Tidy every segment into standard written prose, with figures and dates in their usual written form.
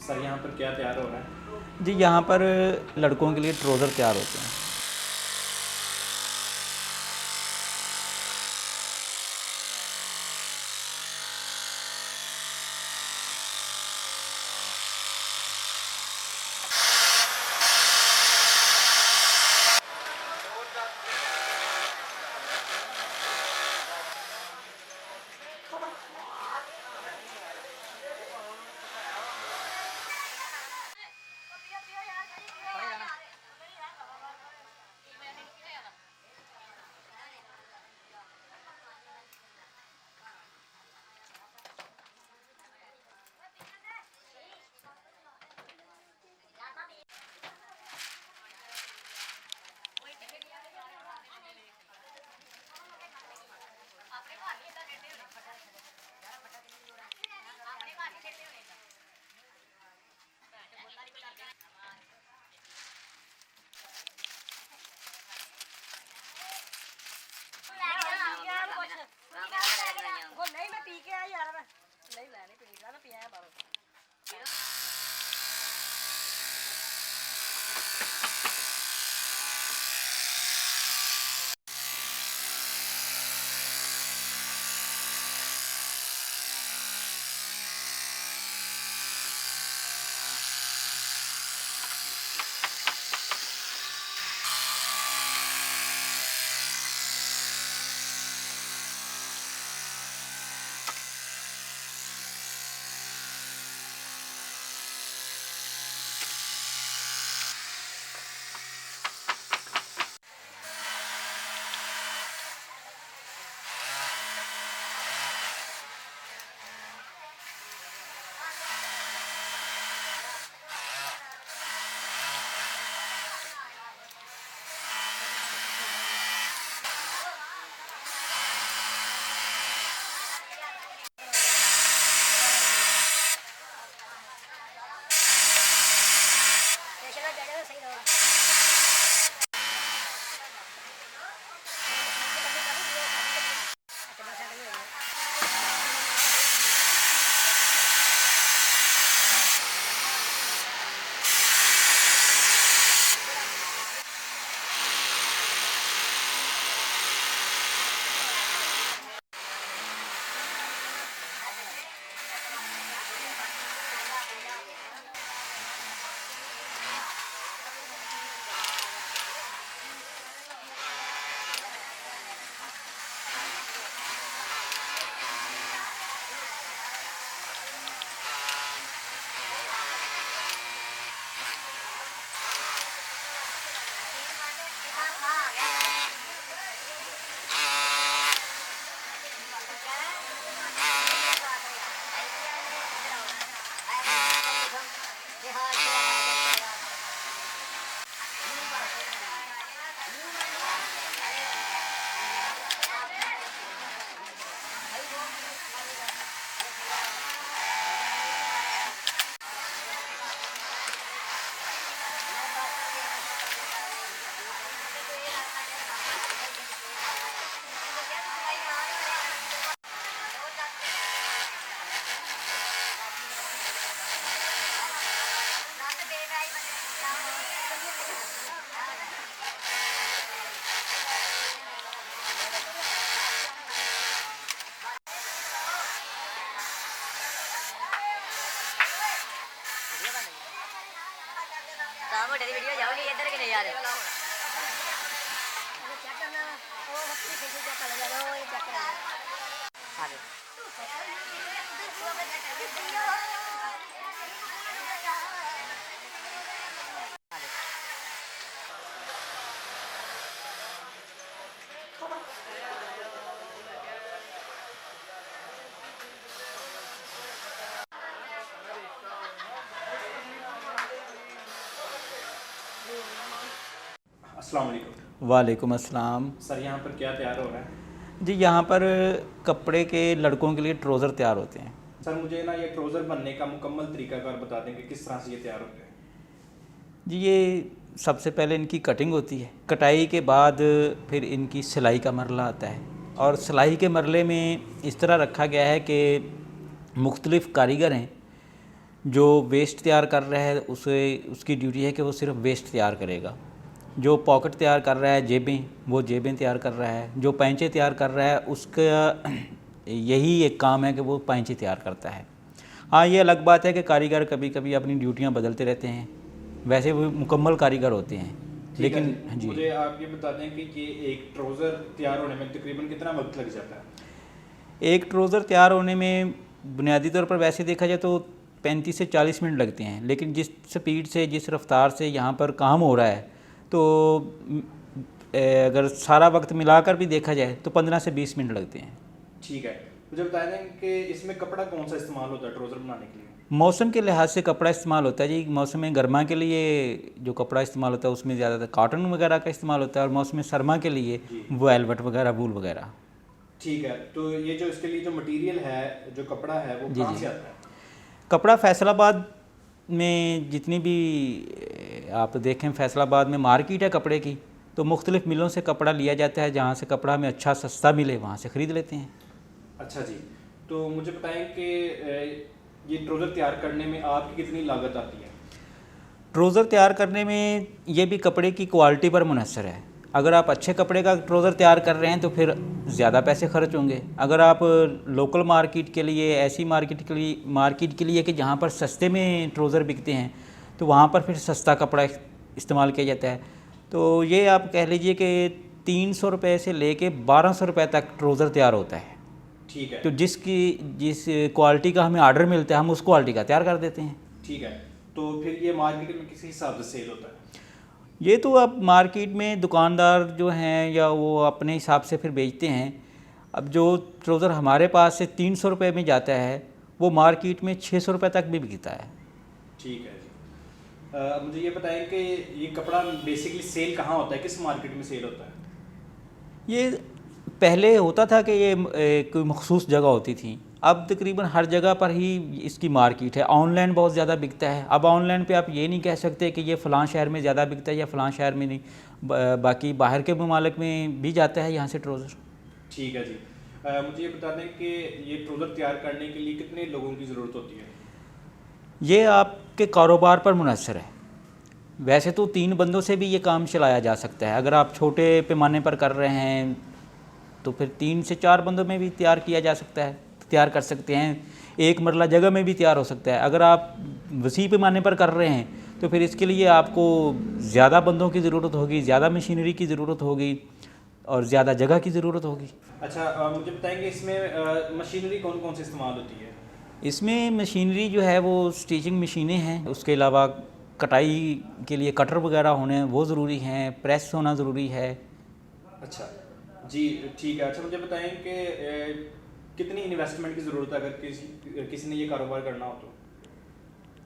Sir यहाँ पर क्या तैयार हो रहा है? जी यहाँ पर लड़कों के लिए ट्राउज़र तैयार होते हैं। नहीं मैं पी के आई यार, नहीं मैं नहीं पी रहा, पिया है बाहर। मोटे दी वीडियो जाओ नहीं इधर के नहीं यार चेक करना वो हफ्ते से चेक कर लो, ये चेक कर हां अस्सलाम वालेकुम। वालेकुम अस्सलाम। सर यहाँ पर क्या तैयार हो रहा है? जी यहाँ पर कपड़े के लड़कों के लिए ट्राउज़र तैयार होते हैं। सर मुझे ना ये ट्राउज़र बनने का मुकम्मल तरीकाकार बता दें कि किस तरह से ये तैयार होते हैं। जी ये सबसे पहले इनकी कटिंग होती है, कटाई के बाद फिर इनकी सिलाई का मरला आता है और सिलाई के मरले में इस तरह रखा गया है कि मुख्तलिफ़ कारीगर हैं जो वेस्ट तैयार कर रहा है उसे उसकी ड्यूटी है कि वो सिर्फ वेस्ट तैयार करेगा। जो पॉकेट तैयार कर रहा है जेबें, वो जेबें तैयार कर रहा है। जो पैंचे तैयार कर रहा है उसका यही एक काम है कि वो पैंचे तैयार करता है। हाँ, ये अलग बात है कि कारीगर कभी कभी अपनी ड्यूटियाँ बदलते रहते हैं, वैसे वो मुकम्मल कारीगर होते हैं। लेकिन हाँ जी, मुझे आप ये बता दें कि ये एक ट्राउज़र तैयार होने में तकरीबन कितना वक्त लग जाता है? एक ट्राउज़र तैयार होने में बुनियादी तौर पर वैसे देखा जाए तो 35 से 40 मिनट लगते हैं, लेकिन जिस स्पीड से, जिस रफ्तार से यहाँ पर काम हो रहा है, तो अगर सारा वक्त मिलाकर भी देखा जाए तो 15 से 20 मिनट लगते हैं। ठीक है, मुझे बता दें कि इसमें कपड़ा कौन सा इस्तेमाल होता है ट्राउज़र बनाने के लिए? मौसम के लिहाज से कपड़ा इस्तेमाल होता है जी। मौसम गर्मा के लिए जो कपड़ा इस्तेमाल होता है उसमें ज़्यादातर कॉटन वगैरह का इस्तेमाल होता है, और मौसम सरमा के लिए वेलवेट वगैरह, वूल वगैरह। ठीक है, तो ये जो इसके लिए जो मटेरियल है, जो कपड़ा है, वो कहाँ से आता है? कपड़ा फैसलाबाद में जितनी भी आप देखें, फैसलाबाद में मार्केट है कपड़े की, तो मुख्तलिफ़ मिलों से कपड़ा लिया जाता है। जहाँ से कपड़ा हमें अच्छा सस्ता मिले वहाँ से ख़रीद लेते हैं। अच्छा जी, तो मुझे बताएं कि ये ट्राउज़र तैयार करने में आपकी कितनी लागत आती है? ट्राउज़र तैयार करने में ये भी कपड़े की क्वालिटी पर मुनहसर है। अगर आप अच्छे कपड़े का ट्राउज़र तैयार कर रहे हैं तो फिर ज़्यादा पैसे खर्च होंगे। अगर आप लोकल मार्केट के लिए, ऐसी मार्केट के लिए कि जहाँ पर सस्ते में ट्राउज़र बिकते हैं, तो वहाँ पर फिर सस्ता कपड़ा इस्तेमाल किया जाता है। तो ये आप कह लीजिए कि 300 रुपये से लेके 1200 रुपये तक ट्राउज़र तैयार होता है। ठीक है, तो जिस क्वालिटी का हमें आर्डर मिलता है हम उस क्वालिटी का तैयार कर देते हैं। ठीक है, तो फिर ये मार्केट में किस हिसाब से सेल होता है? ये तो अब मार्केट में दुकानदार जो हैं या वो अपने हिसाब से फिर बेचते हैं। अब जो ट्राउज़र हमारे पास से 300 रुपये में जाता है वो मार्केट में 600 रुपये तक भी बिकता है। ठीक है जी, मुझे ये बताएं कि ये कपड़ा बेसिकली सेल कहाँ होता है, किस मार्केट में सेल होता है? ये पहले होता था कि ये कोई मखसूस जगह होती थी, अब तकरीबन हर जगह पर ही इसकी मार्केट है। ऑनलाइन बहुत ज़्यादा बिकता है। अब ऑनलाइन पे आप ये नहीं कह सकते कि ये फ़लाँ शहर में ज़्यादा बिकता है या फ़लाँ शहर में नहीं, बाकी बाहर के ममालिक में भी जाता है यहाँ से ट्राउज़र। ठीक है जी, मुझे ये बता दें कि ये ट्राउज़र तैयार करने के लिए कितने लोगों की ज़रूरत होती है? ये आपके कारोबार पर मुनहसर है। वैसे तो 3 बंदों से भी ये काम चलाया जा सकता है। अगर आप छोटे पैमाने पर कर रहे हैं तो फिर 3 से 4 बंदों में भी तैयार किया जा सकता है, तैयार कर सकते हैं। एक मरला जगह में भी तैयार हो सकता है। अगर आप वसी पैमाने पर कर रहे हैं तो फिर इसके लिए आपको ज़्यादा बंदों की ज़रूरत होगी, ज़्यादा मशीनरी की ज़रूरत होगी और ज़्यादा जगह की ज़रूरत होगी। अच्छा, मुझे बताएंगे इसमें मशीनरी कौन कौन सी इस्तेमाल होती है? इसमें मशीनरी जो है वो स्टिचिंग मशीनें हैं, उसके अलावा कटाई के लिए कटर वगैरह होने वो ज़रूरी हैं, प्रेस होना ज़रूरी है। अच्छा जी, ठीक है। अच्छा, मुझे बताएं कि कितनी इन्वेस्टमेंट की ज़रूरत है अगर किसी ने ये कारोबार करना हो तो?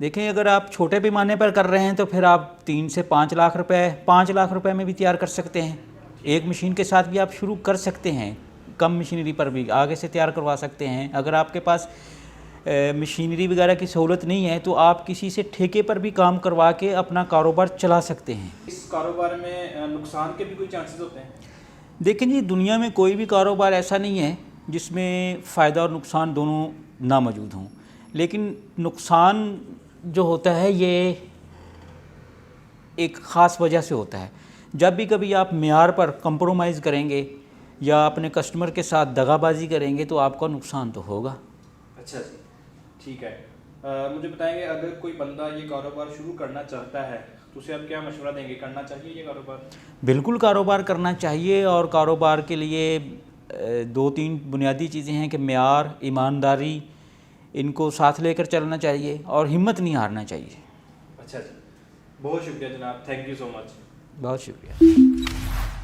देखें, अगर आप छोटे पैमाने पर कर रहे हैं तो फिर आप 3 से 5 लाख रुपए में भी तैयार कर सकते हैं। एक मशीन के साथ भी आप शुरू कर सकते हैं, कम मशीनरी पर भी आगे से तैयार करवा सकते हैं। अगर आपके पास मशीनरी वगैरह की सहूलत नहीं है तो आप किसी से ठेके पर भी काम करवा के अपना कारोबार चला सकते हैं। इस कारोबार में नुकसान के भी कोई चांसेस होते हैं? देखें जी, दुनिया में कोई भी कारोबार ऐसा नहीं है जिसमें फ़ायदा और नुकसान दोनों ना मौजूद हों, लेकिन नुकसान जो होता है ये एक ख़ास वजह से होता है। जब भी कभी आप मेयार पर कंप्रोमाइज़ करेंगे या अपने कस्टमर के साथ दगाबाजी करेंगे तो आपका नुकसान तो होगा। अच्छा जी, ठीक है। मुझे बताएंगे अगर कोई बंदा ये कारोबार शुरू करना चाहता है तो उसे आप क्या मशवरा देंगे, करना चाहिए ये कारोबार? बिल्कुल कारोबार करना चाहिए, और कारोबार के लिए 2-3 बुनियादी चीज़ें हैं कि मेयार, ईमानदारी, इनको साथ लेकर चलना चाहिए और हिम्मत नहीं हारना चाहिए। अच्छा जी, बहुत शुक्रिया जनाब, थैंक यू सो मच। बहुत शुक्रिया।